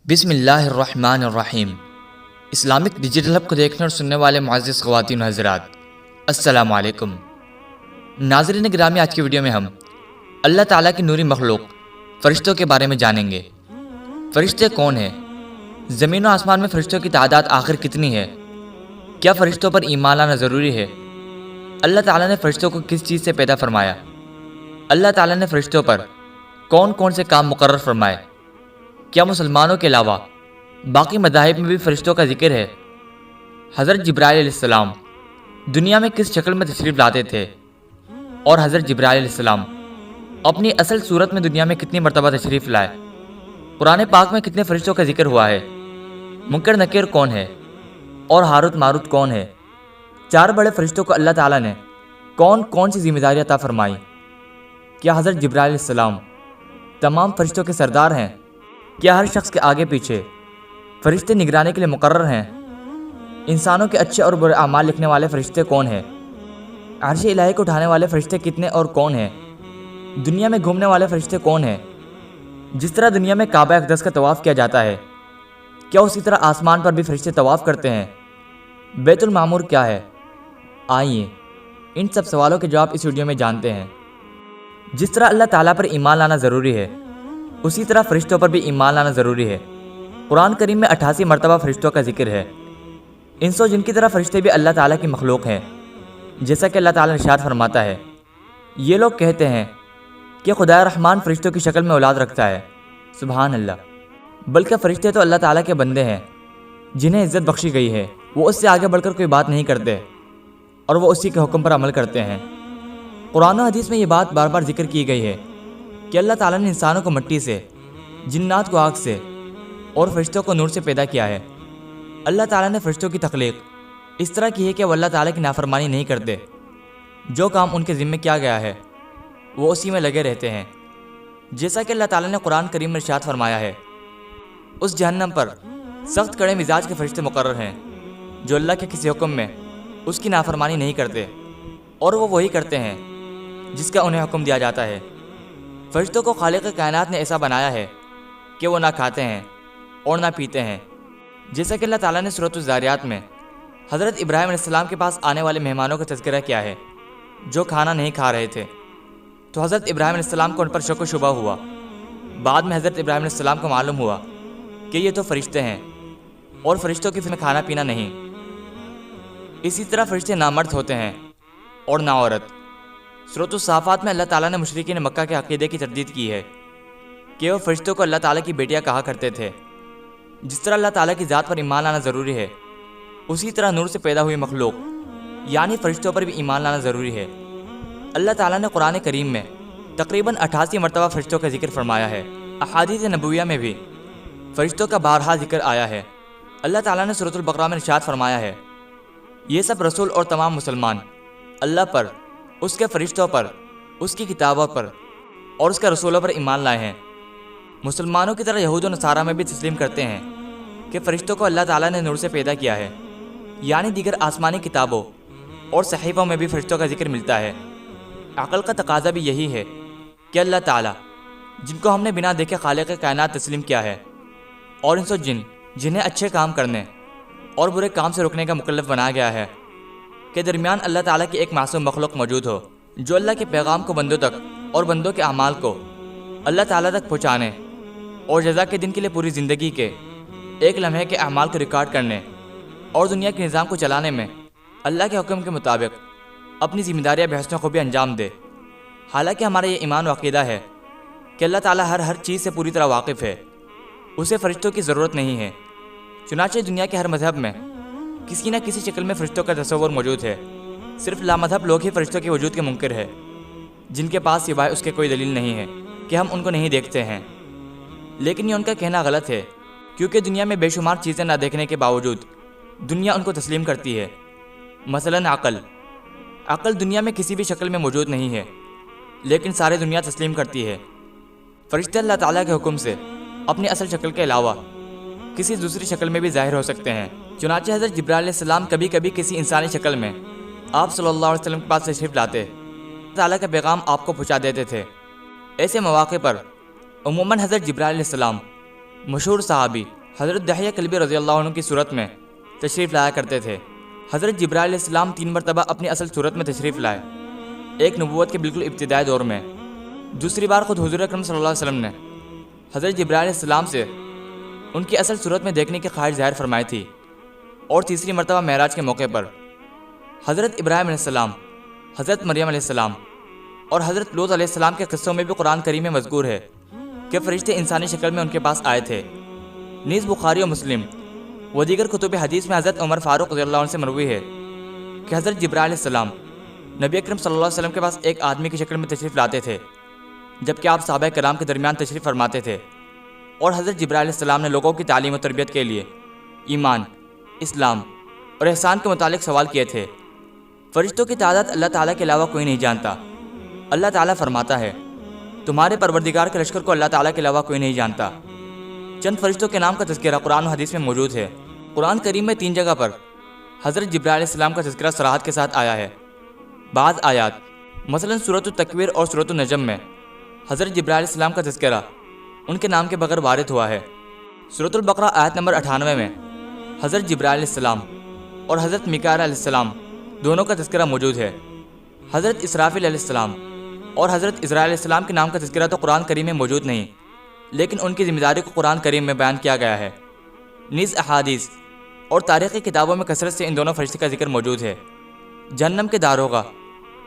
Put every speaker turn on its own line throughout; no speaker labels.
بسم اللہ الرحمن الرحیم۔ اسلامک ڈیجیٹل ہب کو دیکھنے اور سننے والے معزز خواتین و حضرات، السلام علیکم۔ ناظرین گرامی، آج کی ویڈیو میں ہم اللہ تعالیٰ کی نوری مخلوق فرشتوں کے بارے میں جانیں گے۔ فرشتے کون ہیں؟ زمین و آسمان میں فرشتوں کی تعداد آخر کتنی ہے؟ کیا فرشتوں پر ایمان لانا ضروری ہے؟ اللہ تعالیٰ نے فرشتوں کو کس چیز سے پیدا فرمایا؟ اللہ تعالیٰ نے فرشتوں پر کون کون سے کام مقرر فرمائے؟ کیا مسلمانوں کے علاوہ باقی مذاہب میں بھی فرشتوں کا ذکر ہے؟ حضرت جبرائیل علیہ السلام دنیا میں کس شکل میں تشریف لاتے تھے؟ اور حضرت جبرائیل علیہ السلام اپنی اصل صورت میں دنیا میں کتنی مرتبہ تشریف لائے؟ قرآن پاک میں کتنے فرشتوں کا ذکر ہوا ہے؟ منکر نکیر کون ہے؟ اور ہاروت ماروت کون ہے؟ 4 بڑے فرشتوں کو اللہ تعالیٰ نے کون کون سی ذمہ داری عطا فرمائی؟ کیا حضرت جبرائیل علیہ السلام تمام فرشتوں کے سردار ہیں؟ کیا ہر شخص کے آگے پیچھے فرشتے نگرانی کے لیے مقرر ہیں؟ انسانوں کے اچھے اور برے اعمال لکھنے والے فرشتے کون ہیں؟ عرش الہی کو اٹھانے والے فرشتے کتنے اور کون ہیں؟ دنیا میں گھومنے والے فرشتے کون ہیں؟ جس طرح دنیا میں کعبہ اقدس کا طواف کیا جاتا ہے، کیا اسی طرح آسمان پر بھی فرشتے طواف کرتے ہیں؟ بیت المعمور کیا ہے؟ آئیے ان سب سوالوں کے جواب اس ویڈیو میں جانتے ہیں۔ جس طرح اللہ تعالیٰ پر ایمان لانا ضروری ہے، اسی طرح فرشتوں پر بھی ایمان لانا ضروری ہے۔ قرآن کریم میں 88 مرتبہ فرشتوں کا ذکر ہے۔ انس و جن کی طرح فرشتے بھی اللہ تعالیٰ کی مخلوق ہیں، جیسا کہ اللہ تعالیٰ ارشاد فرماتا ہے، یہ لوگ کہتے ہیں کہ خدا رحمان فرشتوں کی شکل میں اولاد رکھتا ہے۔ سبحان اللہ، بلکہ فرشتے تو اللہ تعالیٰ کے بندے ہیں جنہیں عزت بخشی گئی ہے، وہ اس سے آگے بڑھ کر کوئی بات نہیں کرتے اور وہ اسی کے حکم پر عمل کرتے ہیں۔ قرآن و حدیث میں یہ بات بار بار ذکر کی گئی ہے کہ اللہ تعالیٰ نے انسانوں کو مٹی سے، جنات کو آگ سے اور فرشتوں کو نور سے پیدا کیا ہے۔ اللہ تعالیٰ نے فرشتوں کی تخلیق اس طرح کی ہے کہ وہ اللہ تعالیٰ کی نافرمانی نہیں کرتے، جو کام ان کے ذمے کیا گیا ہے وہ اسی میں لگے رہتے ہیں۔ جیسا کہ اللہ تعالیٰ نے قرآن کریم میں ارشاد فرمایا ہے، اس جہنم پر سخت کڑے مزاج کے فرشتے مقرر ہیں جو اللہ کے کسی حکم میں اس کی نافرمانی نہیں کرتے، اور وہ وہی کرتے ہیں جس کا انہیں حکم دیا جاتا ہے۔ فرشتوں کو خالق کائنات نے ایسا بنایا ہے کہ وہ نہ کھاتے ہیں اور نہ پیتے ہیں، جیسا کہ اللہ تعالیٰ نے سورۃ الذاریات میں حضرت ابراہیم علیہ السلام کے پاس آنے والے مہمانوں کا تذکرہ کیا ہے جو کھانا نہیں کھا رہے تھے، تو حضرت ابراہیم علیہ السلام کو ان پر شک و شبہ ہوا۔ بعد میں حضرت ابراہیم علیہ السلام کو معلوم ہوا کہ یہ تو فرشتے ہیں اور فرشتوں کی میں کھانا پینا نہیں۔ اسی طرح فرشتے نہ مرد ہوتے ہیں اور نہ عورت۔ سورۃ الصافات میں اللہ تعالیٰ نے مشرکین مکہ کے عقیدے کی تردید کی ہے کہ وہ فرشتوں کو اللہ تعالیٰ کی بیٹیاں کہا کرتے تھے۔ جس طرح اللہ تعالیٰ کی ذات پر ایمان لانا ضروری ہے، اسی طرح نور سے پیدا ہوئی مخلوق یعنی فرشتوں پر بھی ایمان لانا ضروری ہے۔ اللہ تعالیٰ نے قرآن کریم میں تقریباً 88 مرتبہ فرشتوں کا ذکر فرمایا ہے۔ احادیث نبویہ میں بھی فرشتوں کا بارہا ذکر آیا ہے۔ اللہ تعالیٰ نے سورۃ البقرہ میں ارشاد فرمایا ہے، یہ سب رسول اور تمام مسلمان اللہ پر، اس کے فرشتوں پر، اس کی کتابوں پر اور اس کے رسولوں پر ایمان لائے ہیں۔ مسلمانوں کی طرح یہود و نصارہ میں بھی تسلیم کرتے ہیں کہ فرشتوں کو اللہ تعالیٰ نے نور سے پیدا کیا ہے، یعنی دیگر آسمانی کتابوں اور صحیفوں میں بھی فرشتوں کا ذکر ملتا ہے۔ عقل کا تقاضا بھی یہی ہے کہ اللہ تعالیٰ جن کو ہم نے بنا دیکھے خالق کائنات تسلیم کیا ہے، اور انس و جن جنہیں اچھے کام کرنے اور برے کام سے روکنے کا مکلف بنایا گیا ہے، کے درمیان اللہ تعالیٰ کی ایک معصوم مخلوق موجود ہو جو اللہ کے پیغام کو بندوں تک اور بندوں کے اعمال کو اللہ تعالیٰ تک پہنچانے اور جزا کے دن کے لیے پوری زندگی کے ایک لمحے کے اعمال کو ریکارڈ کرنے اور دنیا کے نظام کو چلانے میں اللہ کے حکم کے مطابق اپنی ذمہ داریاں بحسن خوبی انجام دے۔ حالانکہ ہمارا یہ ایمان و عقیدہ ہے کہ اللہ تعالیٰ ہر چیز سے پوری طرح واقف ہے، اسے فرشتوں کی ضرورت نہیں ہے۔ چنانچہ دنیا کے ہر مذہب میں کسی نہ کسی شکل میں فرشتوں کا تصور موجود ہے، صرف لامذہب لوگ ہی فرشتوں کے وجود کے منکر ہے، جن کے پاس سوائے اس کے کوئی دلیل نہیں ہے کہ ہم ان کو نہیں دیکھتے ہیں۔ لیکن یہ ان کا کہنا غلط ہے، کیونکہ دنیا میں بے شمار چیزیں نہ دیکھنے کے باوجود دنیا ان کو تسلیم کرتی ہے۔ مثلاً عقل دنیا میں کسی بھی شکل میں موجود نہیں ہے، لیکن ساری دنیا تسلیم کرتی ہے۔ فرشتے اللہ تعالیٰ کے حکم سے اپنی اصل شکل کے علاوہ کسی دوسری شکل میں بھی ظاہر ہو سکتے ہیں۔ چنانچہ حضرت جبرائیل علیہ السلام کبھی کبھی کسی انسانی شکل میں آپ صلی اللہ علیہ وسلم کے پاس تشریف لاتے، اللہ تعالیٰ کا پیغام آپ کو پہنچا دیتے تھے۔ ایسے مواقع پر عموماً حضرت جبرائیل علیہ السلام مشہور صحابی حضرت دحیہ کلبی رضی اللہ عنہ کی صورت میں تشریف لایا کرتے تھے۔ حضرت جبرائیل علیہ السلام 3 مرتبہ اپنی اصل صورت میں تشریف لائے، ایک نبوت کے بالکل ابتدائی دور میں، دوسری بار خود حضور اکرم صلی اللہ علیہ وسلم نے حضرت جبرائیل علیہ السلام سے ان کی اصل صورت میں دیکھنے کی خواہش ظاہر فرمائی تھی، اور تیسری مرتبہ معراج کے موقع پر حضرت ابراہیم علیہ السلام، حضرت مریم علیہ السلام اور حضرت لوط علیہ السلام کے قصوں میں بھی قرآن کریم میں مذکور ہے کہ فرشتے انسانی شکل میں ان کے پاس آئے تھے۔ نیز بخاری و مسلم و دیگر کتب حدیث میں حضرت عمر فاروق رضی اللہ عنہ سے مروی ہے کہ حضرت جبرائیل علیہ السلام نبی اکرم صلی اللہ علیہ وسلم کے پاس ایک آدمی کی شکل میں تشریف لاتے تھے، جبکہ آپ صحابہ کرام کے درمیان تشریف فرماتے تھے، اور حضرت جبرائیل علیہ السلام نے لوگوں کی تعلیم و تربیت کے لیے ایمان، اسلام اور احسان کے متعلق سوال کیے تھے۔ فرشتوں کی تعداد اللہ تعالیٰ کے علاوہ کوئی نہیں جانتا۔ اللہ تعالیٰ فرماتا ہے، تمہارے پروردگار کے لشکر کو اللہ تعالیٰ کے علاوہ کوئی نہیں جانتا۔ چند فرشتوں کے نام کا تذکرہ قرآن و حدیث میں موجود ہے۔ قرآن کریم میں 3 جگہ پر حضرت جبرائیل علیہ السلام کا تذکرہ صراحت کے ساتھ آیا ہے۔ بعض آیات مثلا سورۃ التکویر اور سورۃ النجم میں حضرت جبرائیل علیہ السلام کا تذکرہ ان کے نام کے بغیر وارد ہوا ہے۔ سورۃ البقرہ آیت نمبر 98 میں حضرت جبرائیل علیہ السلام اور حضرت میکائیل علیہ السلام دونوں کا تذکرہ موجود ہے۔ حضرت اسرافیل علیہ السلام اور حضرت عزرائیل علیہ السلام کے نام کا تذکرہ تو قرآن کریم میں موجود نہیں، لیکن ان کی ذمہ داری کو قرآن کریم میں بیان کیا گیا ہے۔ نیز احادیث اور تاریخی کتابوں میں کثرت سے ان دونوں فرشتے کا ذکر موجود ہے۔ جہنم کے داروغہ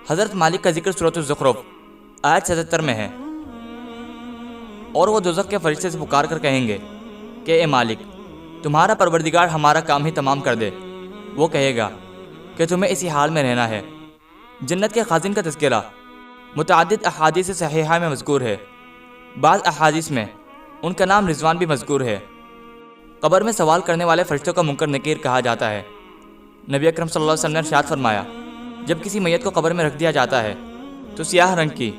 حضرت مالک کا ذکر سورۃ الزخرف آیت 77 میں ہے، اور وہ دوزخ کے فرشتے سے پکار کر کہیں گے کہ اے مالک، تمہارا پروردگار ہمارا کام ہی تمام کر دے۔ وہ کہے گا کہ تمہیں اسی حال میں رہنا ہے۔ جنت کے خازن کا تذکرہ متعدد احادیث صحیحہ میں مذکور ہے۔ بعض احادیث میں ان کا نام رضوان بھی مذکور ہے۔ قبر میں سوال کرنے والے فرشتوں کو منکر نکیر کہا جاتا ہے۔ نبی اکرم صلی اللہ علیہ وسلم نے ارشاد فرمایا، جب کسی میت کو قبر میں رکھ دیا جاتا ہے تو سیاہ رنگ کی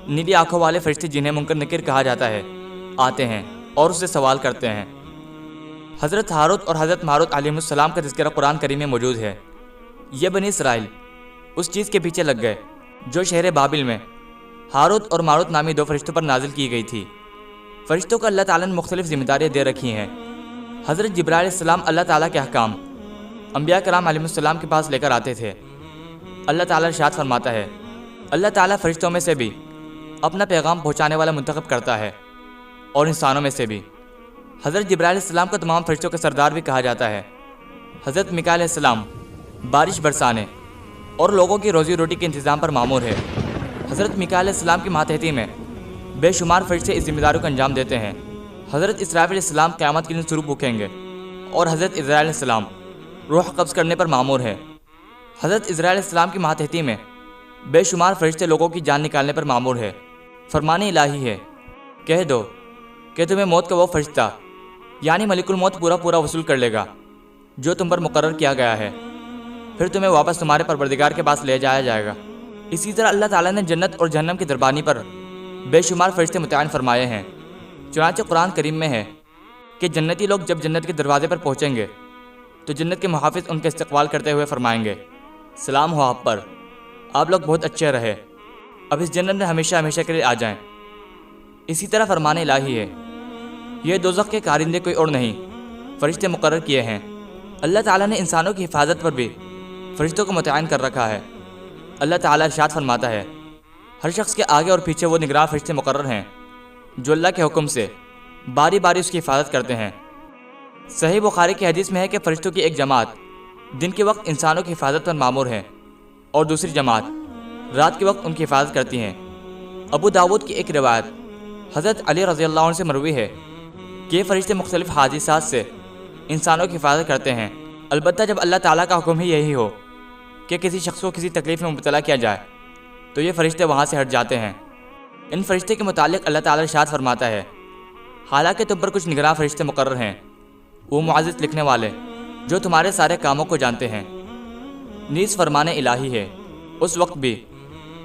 نیلی آنکھوں والے فرشتے جنہیں منکر نکیر کہا جاتا ہے آتے ہیں اور اس سے سوال کرتے ہیں۔ حضرت ہاروت اور حضرت ماروت علیہ السلام کا تذکرہ قرآن کریم میں موجود ہے۔ یہ بنی اسرائیل اس چیز کے پیچھے لگ گئے جو شہر بابل میں ہاروت اور ماروت نامی 2 فرشتوں پر نازل کی گئی تھی۔ فرشتوں کو اللہ تعالیٰ نے مختلف ذمہ داریاں دے رکھی ہیں۔ حضرت جبرائیل علیہ السلام اللہ تعالیٰ کے احکام انبیاء کرام علیہ السلام کے پاس لے کر آتے تھے۔ اللہ تعالیٰ ارشاد فرماتا ہے، اللہ تعالیٰ فرشتوں میں سے بھی اپنا پیغام پہنچانے والا منتخب کرتا ہے، اور انسانوں میں سے بھی۔ حضرت جبرائیل علیہ السلام کو تمام فرشتوں کا سردار بھی کہا جاتا ہے۔ حضرت میکائیل علیہ السلام بارش برسانے اور لوگوں کی روزی روٹی کے انتظام پر مامور ہے۔ حضرت میکائیل علیہ السلام کی ماتحتی میں بے شمار فرشتے اس ذمہ داری کو انجام دیتے ہیں۔ حضرت اسرافیل علیہ السلام قیامت کے دن سرو پھونکیں گے، اور حضرت عزرائیل علیہ السلام روح قبض کرنے پر مامور ہے۔ حضرت عزرائیل علیہ السلام کی ماتحتی میں بے شمار فرشتے لوگوں کی جان نکالنے پر مامور ہے۔ فرمان الہی ہے، کہہ دو کہ تمہیں موت کا وہ فرشتہ یعنی ملک الموت پورا وصول کر لے گا جو تم پر مقرر کیا گیا ہے، پھر تمہیں واپس تمہارے پروردگار کے پاس لے جایا جائے گا۔ اسی طرح اللہ تعالیٰ نے جنت اور جہنم کی دربانی پر بے شمار فرشتے متعین فرمائے ہیں۔ چنانچہ قرآن کریم میں ہے کہ جنتی لوگ جب جنت کے دروازے پر پہنچیں گے تو جنت کے محافظ ان کا استقبال کرتے ہوئے فرمائیں گے، سلام ہو آپ پر، آپ لوگ بہت اچھے رہے، اب اس جنت میں ہمیشہ ہمیشہ کے لیے آ جائیں۔ اسی طرح فرمان الہی ہے، یہ دوزخ کے کارندے کوئی اور نہیں، فرشتے مقرر کیے ہیں۔ اللہ تعالیٰ نے انسانوں کی حفاظت پر بھی فرشتوں کو متعین کر رکھا ہے۔ اللہ تعالیٰ ارشاد فرماتا ہے، ہر شخص کے آگے اور پیچھے وہ نگراں فرشتے مقرر ہیں جو اللہ کے حکم سے باری باری اس کی حفاظت کرتے ہیں۔ صحیح بخاری کی حدیث میں ہے کہ فرشتوں کی ایک جماعت دن کے وقت انسانوں کی حفاظت پر مامور ہے، اور دوسری جماعت رات کے وقت ان کی حفاظت کرتی ہیں۔ ابو داود کی ایک روایت حضرت علی رضی اللہ عنہ سے مروی ہے کہ یہ فرشتے مختلف حادثات سے انسانوں کی حفاظت کرتے ہیں، البتہ جب اللہ تعالیٰ کا حکم ہی یہی ہو کہ کسی شخص کو کسی تکلیف میں مبتلا کیا جائے تو یہ فرشتے وہاں سے ہٹ جاتے ہیں۔ ان فرشتے کے متعلق اللہ تعالیٰ ارشاد فرماتا ہے، حالانکہ تم پر کچھ نگراں فرشتے مقرر ہیں، وہ معزز لکھنے والے جو تمہارے سارے کاموں کو جانتے ہیں۔ نیز فرمان الہی ہے، اس وقت بھی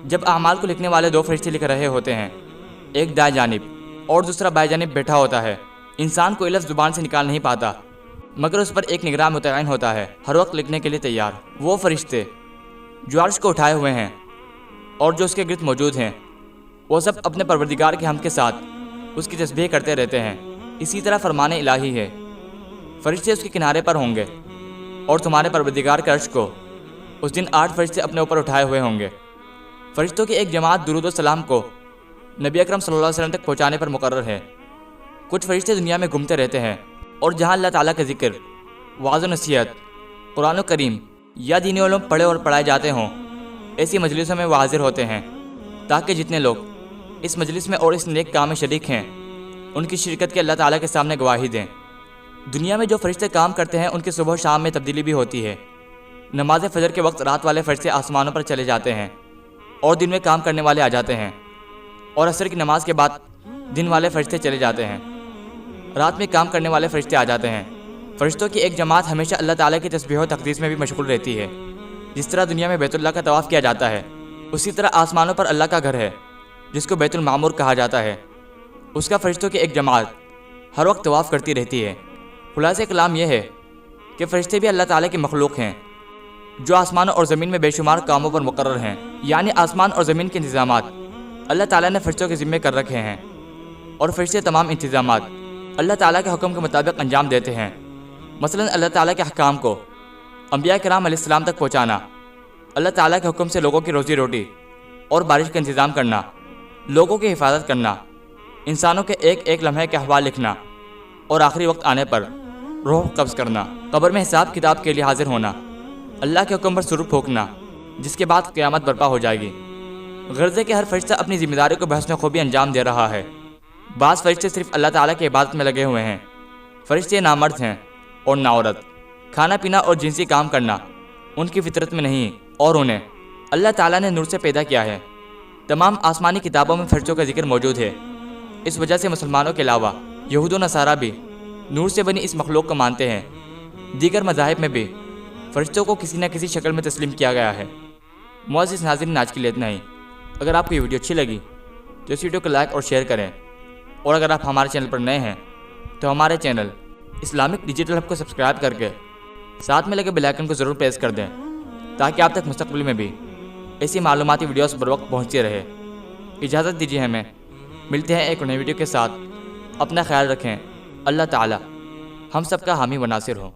جب اعمال کو لکھنے والے 2 فرشتے لکھ رہے ہوتے ہیں، ایک دائیں جانب اور دوسرا بائیں جانب بیٹھا ہوتا ہے، انسان کوئی لفظ زبان سے نکال نہیں پاتا مگر اس پر ایک نگراں متعین ہوتا ہے ہر وقت لکھنے کے لیے تیار۔ وہ فرشتے جو عرش کو اٹھائے ہوئے ہیں اور جو اس کے گرد موجود ہیں، وہ سب اپنے پروردگار کے حمد کے ساتھ اس کی تسبیح کرتے رہتے ہیں۔ اسی طرح فرمان الہی ہے، فرشتے اس کے کنارے پر ہوں گے اور تمہارے پروردگار کے عرش کو اس دن 8 فرشتے اپنے اوپر اٹھائے ہوئے ہوں گے۔ فرشتوں کی ایک جماعت درود و سلام کو نبی اکرم صلی اللہ علیہ وسلم تک پہنچانے پر مقرر ہے۔ کچھ فرشتے دنیا میں گھومتے رہتے ہیں اور جہاں اللہ تعالیٰ کا ذکر، وعظ و نصیحت، قرآن و کریم یا دینی علوم پڑھے اور پڑھائے جاتے ہوں، ایسی مجلسوں میں وہ حاضر ہوتے ہیں تاکہ جتنے لوگ اس مجلس میں اور اس نیک کام میں شریک ہیں ان کی شرکت کے اللہ تعالیٰ کے سامنے گواہی دیں۔ دنیا میں جو فرشتے کام کرتے ہیں ان کی صبح و شام میں تبدیلی بھی ہوتی ہے۔ نماز فجر کے وقت رات والے فرشتے آسمانوں پر چلے جاتے ہیں اور دن میں کام کرنے والے آ جاتے ہیں، اور عصر کی نماز کے بعد دن والے فرشتے چلے جاتے ہیں، رات میں کام کرنے والے فرشتے آ جاتے ہیں۔ فرشتوں کی ایک جماعت ہمیشہ اللہ تعالیٰ کی تسبیح و تقدیس میں بھی مشغول رہتی ہے۔ جس طرح دنیا میں بیت اللہ کا طواف کیا جاتا ہے، اسی طرح آسمانوں پر اللہ کا گھر ہے جس کو بیت المعمور کہا جاتا ہے، اس کا فرشتوں کی ایک جماعت ہر وقت طواف کرتی رہتی ہے۔ خلاصہ کلام یہ ہے کہ فرشتے بھی اللہ تعالیٰ کی مخلوق ہیں جو آسمانوں اور زمین میں بے شمار کاموں پر مقرر ہیں، یعنی آسمان اور زمین کے انتظامات اللہ تعالیٰ نے فرشتوں کے ذمے کر رکھے ہیں، اور فرشتے تمام انتظامات اللہ تعالیٰ کے حکم کے مطابق انجام دیتے ہیں۔ مثلا اللہ تعالیٰ کے احکام کو انبیاء کرام علیہ السلام تک پہنچانا، اللہ تعالیٰ کے حکم سے لوگوں کی روزی روٹی اور بارش کا انتظام کرنا، لوگوں کی حفاظت کرنا، انسانوں کے ایک ایک لمحے کے احوال لکھنا، اور آخری وقت آنے پر روح قبض کرنا، قبر میں حساب کتاب کے لیے حاضر ہونا، اللہ کے حکم پر سرور پھونکنا، جس کے بعد قیامت برپا ہو جائے گی۔ غرض ہے کہ ہر فرشتہ اپنی ذمہ داری کو بحسن خوبی انجام دے رہا ہے۔ بعض فرشتے صرف اللہ تعالیٰ کی عبادت میں لگے ہوئے ہیں۔ فرشتے نہ مرد ہیں اور نہ عورت، کھانا پینا اور جنسی کام کرنا ان کی فطرت میں نہیں، اور انہیں اللہ تعالیٰ نے نور سے پیدا کیا ہے۔ تمام آسمانی کتابوں میں فرشتوں کا ذکر موجود ہے۔ اس وجہ سے مسلمانوں کے علاوہ یہود و نصارہ بھی نور سے بنی اس مخلوق کو مانتے ہیں۔ دیگر مذاہب میں بھی فرشتوں کو کسی نہ کسی شکل میں تسلیم کیا گیا ہے۔ معزز ناظرین، آج کے لیے اتنا ہی۔ اگر آپ کو یہ ویڈیو اچھی لگی تو اس ویڈیو کو لائک اور شیئر کریں، اور اگر آپ ہمارے چینل پر نئے ہیں تو ہمارے چینل اسلامک ڈیجیٹل ہب کو سبسکرائب کر کے ساتھ میں لگے بیل آئیکن کو ضرور پریس کر دیں تاکہ آپ تک مستقبل میں بھی ایسی معلوماتی ویڈیوز بر وقت پہنچتی رہے۔ اجازت دیجیے ہمیں، ملتے ہیں ایک نئی ویڈیو کے ساتھ۔ اپنا خیال رکھیں۔ اللہ تعالی ہم سب کا حامی و ناصر ہو۔